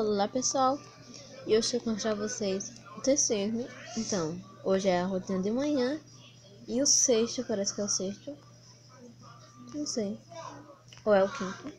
Olá pessoal, e hoje eu vou mostrar a vocês o terceiro. Então, hoje é a rotina de manhã e o sexto, parece que é o sexto, não sei, ou é o quinto.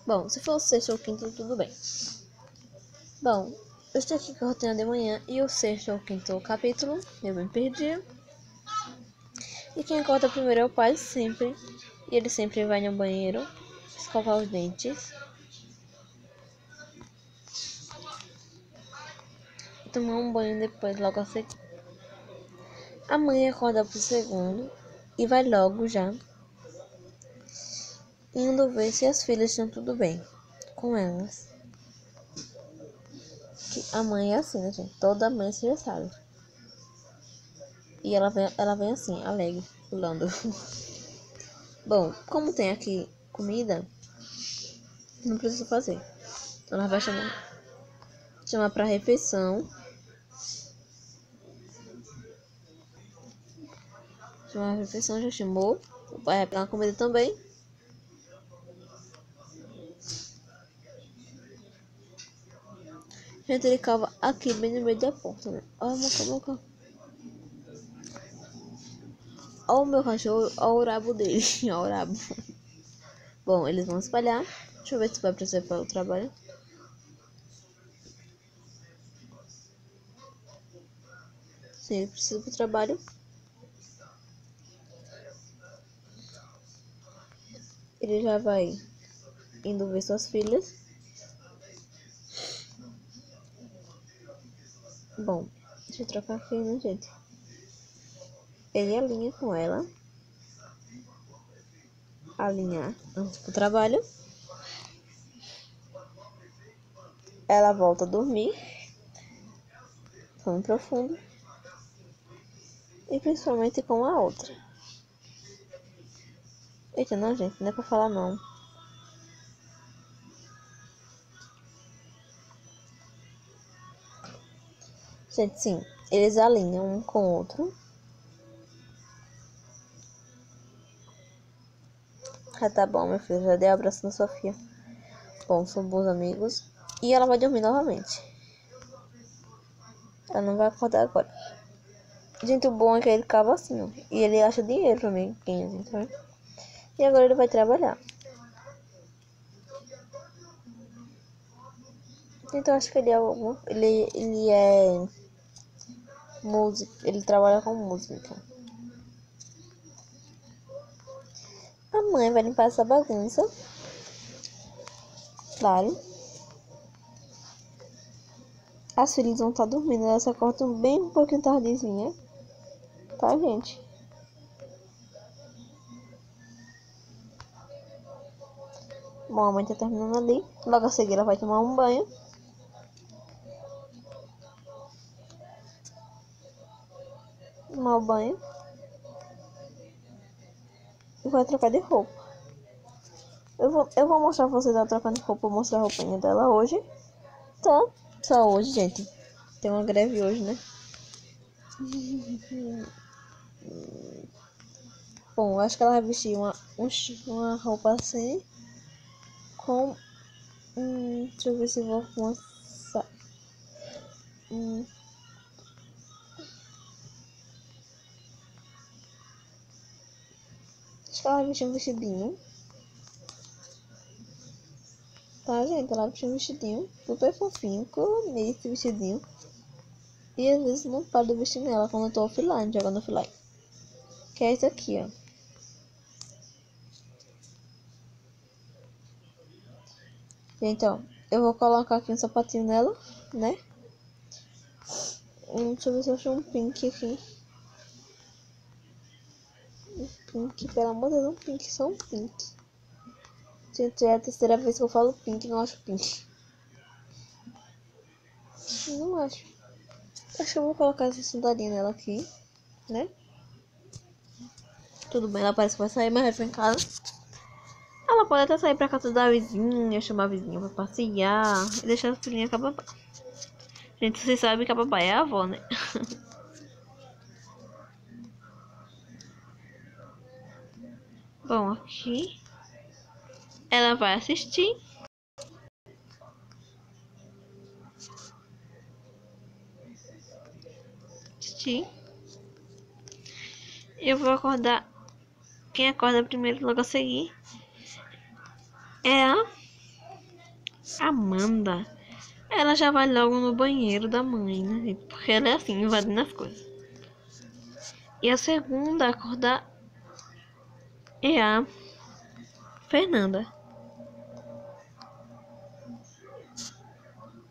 Bom, se for o sexto ou o quinto, tudo bem. Bom, eu estou aqui com a rotina de manhã e o sexto ou o quinto capítulo, eu me perdi. E quem acorda primeiro é o pai sempre, e ele sempre vai no banheiro escovar os dentes, tomar um banho depois, logo a seguir. A mãe acorda pro segundo e vai logo já, indo ver se as filhas estão tudo bem com elas. Que a mãe é assim, né, gente? Toda mãe se já sabe. E ela vem assim, alegre, pulando. Bom, como tem aqui comida, não precisa fazer. Ela vai chamar pra refeição. Chamar a refeição, já chamou. O pai vai pegar a comida também. Gente, ele cava aqui bem no meio da porta, né? Olha moca. Olha o meu cachorro, olha o rabo dele. Olha o rabo. Bom, eles vão espalhar. Deixa eu ver se vai precisar para o trabalho. Se ele precisa para o trabalho. Ele já vai indo ver suas filhas. Bom, deixa eu trocar aqui, né, gente? Ele alinha com ela. Alinhar antes pro trabalho. Ela volta a dormir. Sono profundo. E principalmente com a outra. Eita, não, gente, não é pra falar não. Gente, sim, eles alinham um com o outro. Ah, tá bom, meu filho, já dei um abraço na Sofia. Bom, são bons amigos. E ela vai dormir novamente. Ela não vai acordar agora. Gente, o bom é que ele cava assim, ó. E ele acha dinheiro também, 15, tá? E agora ele vai trabalhar. Então acho que ele é músico, ele trabalha com música. A mãe vai limpar essa bagunça. Claro. As filhas vão estar dormindo, elas acordam bem um pouquinho tardezinha. Tá, gente? Bom, a mãe tá terminando ali. Logo a seguir ela vai tomar um banho. Tomar o banho. E vai trocar de roupa. Eu vou mostrar pra vocês ela trocando de roupa. Vou mostrar a roupinha dela hoje. Tá? Só hoje, gente. Tem uma greve hoje, né? Bom, acho que ela vai vestir uma roupa assim. Com... deixa eu ver se vou mostrar. Acho que ela vai vestir um vestidinho. Tá, gente? Ela vestiu um vestidinho super fofinho. Que eu amei esse vestidinho. E às vezes não paro de vestir nela quando eu tô offline, jogando offline. Que é esse aqui, ó. Então, eu vou colocar aqui um sapatinho nela, né? Deixa eu ver se eu acho um pink aqui. Um pink, pelo amor de Deus, um pink, só um pink. Gente, é a terceira vez que eu falo pink e não acho pink. Não acho. Acho que eu vou colocar essa sandalinha nela aqui, né? Tudo bem, ela parece que vai sair, mas vai ficar em casa. Ela pode até sair pra casa da vizinha, chamar a vizinha pra passear e deixar as filhinhas com a papai. Gente, vocês sabem que a papai é a avó, né? Bom, aqui ela vai assistir. assistir. Eu vou acordar. Quem acorda primeiro logo a seguir é a Amanda. Ela já vai logo no banheiro da mãe, né, gente? Porque ela é assim, invadindo as coisas. E a segunda a acordar é a Fernanda,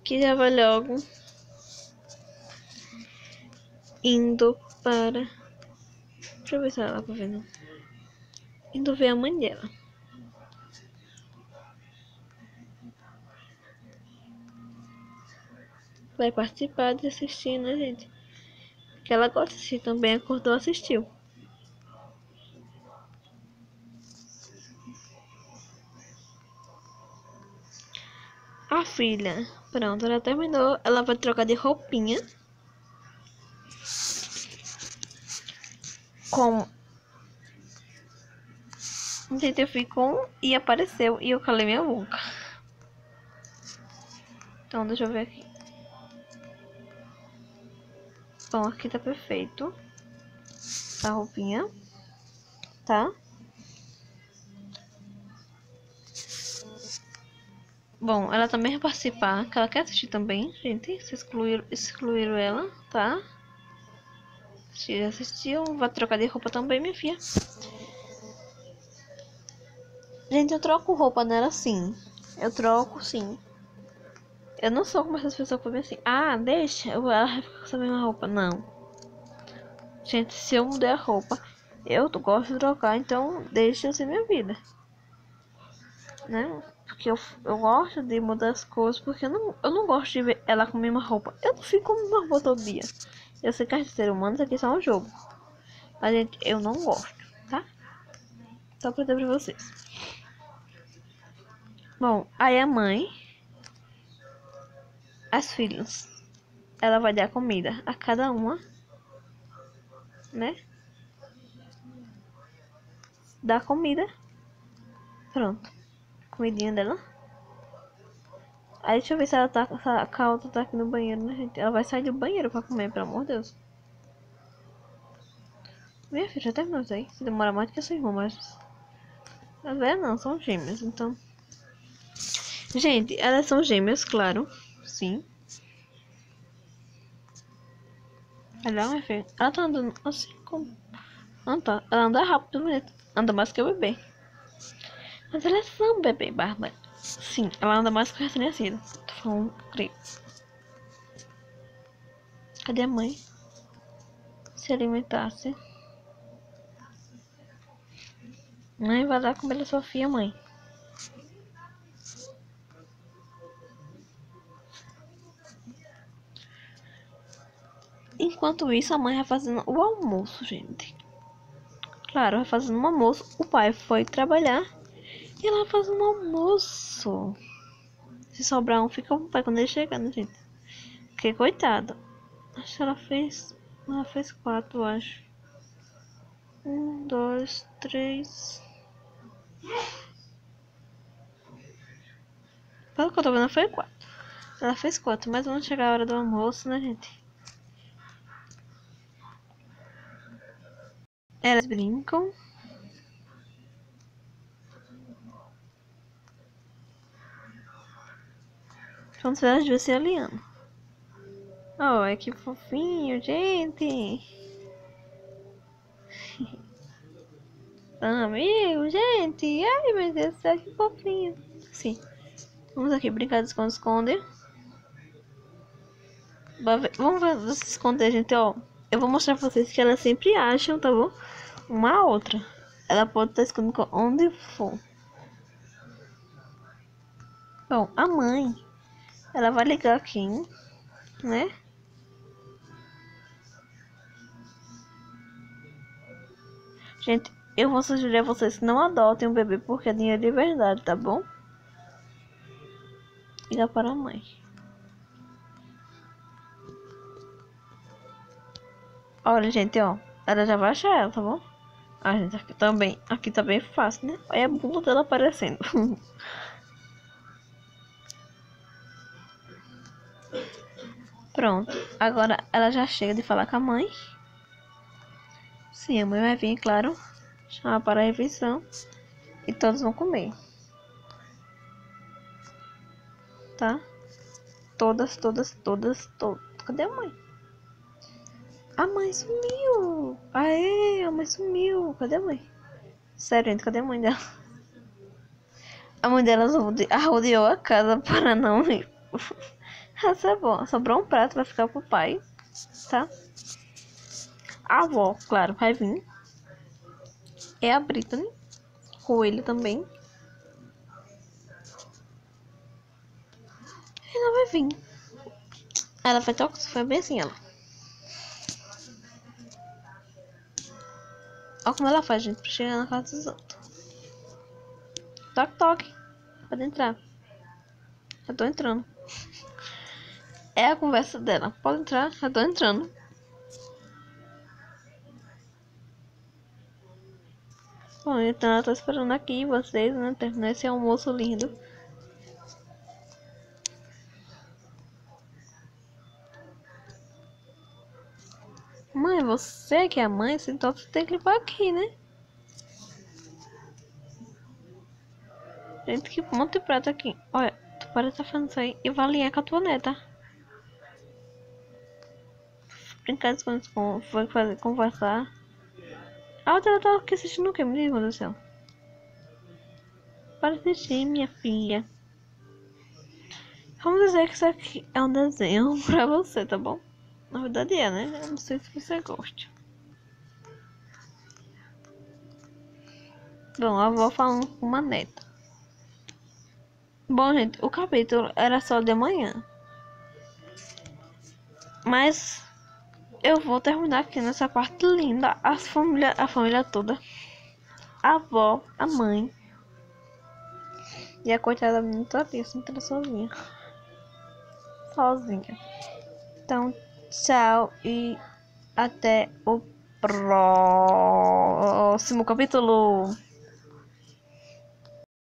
que já vai logo indo para... Deixa eu ver se ela dá pra ver, não. Indo ver a mãe dela. Vai participar de assistir, né, gente? Que ela gosta de assistir também, acordou, assistiu. A filha, pronto, ela terminou. Ela vai trocar de roupinha. Com... Gente, eu fui com e apareceu e eu calei minha boca. Então, deixa eu ver aqui. Bom, aqui tá perfeito. Essa roupinha, tá? Bom, ela também vai participar, que ela quer assistir também, gente. Se excluíram ela, tá? Se assistiu, vai trocar de roupa também, minha filha. Gente, eu troco roupa nela sim. Eu troco sim. Eu não sou como essas pessoas que falam assim. Ah, deixa, ela vai ficar com essa mesma roupa. Não. Gente, se eu mudei a roupa, eu gosto de trocar, então deixa eu ser minha vida. Né? Porque eu gosto de mudar as coisas, porque eu não gosto de ver ela com a mesma roupa. Eu não fico com a mesma roupa todo dia. Eu sei que as seres humanos aqui são um jogo. Mas, gente, eu não gosto, tá? Só pra dizer pra vocês. Bom, aí a mãe, as filhas, ela vai dar comida a cada uma, né? Dá comida. Pronto. Comidinha dela. Aí deixa eu ver se ela tá. Se a Calda tá aqui no banheiro, né, gente? Ela vai sair do banheiro pra comer, pelo amor de Deus. Minha filha já terminou isso aí. Se demora mais do que a sua irmã, mas. As velhas não, são gêmeas, então. Gente, elas são gêmeas, claro. Sim. Olha, minha filha. Ela tá andando assim como. Não tá. Ela anda rápido, bonito. Anda mais que o bebê. Mas ela é só um bebê, Bárbara. Sim, ela anda mais que o recém-nascido. Tô falando, creio. Cadê a mãe? Se alimentasse. Mãe, vai lá comer a Sofia, mãe. Enquanto isso, a mãe vai fazendo o almoço, gente. Claro, vai fazendo um almoço. O pai foi trabalhar e ela faz um almoço. Se sobrar um, fica o pai quando ele chegar, né, gente? Porque, coitado. Acho que ela fez 4, acho. 1, 2, 3. Pelo que eu tô vendo, foi 4. Ela fez 4, mas vamos chegar a hora do almoço, né, gente? Elas brincam. Vamos ver as duas se alinhando. Oh, é que fofinho, gente. Amigo, gente. Ai, meu Deus do céu, que fofinho. Sim. Vamos aqui brincar de esconde-esconde. Vamos ver se esconder, gente, ó. Eu vou mostrar pra vocês que elas sempre acham, tá bom? Uma a outra. Ela pode estar escondendo onde for. Bom, a mãe, ela vai ligar aqui, né? Gente, eu vou sugerir a vocês que não adotem um bebê porque é dinheiro de verdade, tá bom? Liga para a mãe. Olha, gente, ó. Ela já vai achar ela, tá bom? Ah, gente, aqui tá bem fácil, né? Olha a bunda dela aparecendo. Pronto. Agora ela já chega de falar com a mãe. Sim, a mãe vai vir, claro, chamar para a refeição. E todos vão comer. Tá? Todas. Cadê a mãe? A mãe sumiu. Aê, a mãe sumiu. Cadê a mãe? Sério, gente, cadê a mãe dela? A mãe dela arrodeou a casa para não ir. Essa é bom. Sobrou um prato, vai ficar pro pai. Tá? A avó, claro, vai vir. É a Brittany. Coelho também. Ela vai vir. Ela foi tocar. Foi bem assim, ela. Olha como ela faz, gente, pra chegar na casa dos outros. Toque, toque. Pode entrar. Eu tô entrando. É a conversa dela. Pode entrar, eu tô entrando. Bom, então eu tô esperando aqui vocês, né? Terminar esse almoço lindo. Mãe, você que é a mãe, então você tem que limpar aqui, né? Gente, que monte de prato aqui. Olha, tu parece estar fazendo isso aí e vai alinhar com a tua neta. Brincar de coisas com foi fazer, conversar. A outra tá aqui assistindo o que? Me diga, meu Deus do céu. Para assistir, minha filha. Vamos dizer que isso aqui é um desenho pra você, tá bom? Na verdade é, né? Eu não sei se você gosta. Bom, a avó falando com uma neta. Bom, gente, o capítulo era só de manhã. Mas eu vou terminar aqui nessa parte linda. A família toda. A avó, a mãe. E a coitada da menina tá ali, assim, tá sozinha. Sozinha. Então, tchau e até o próximo capítulo.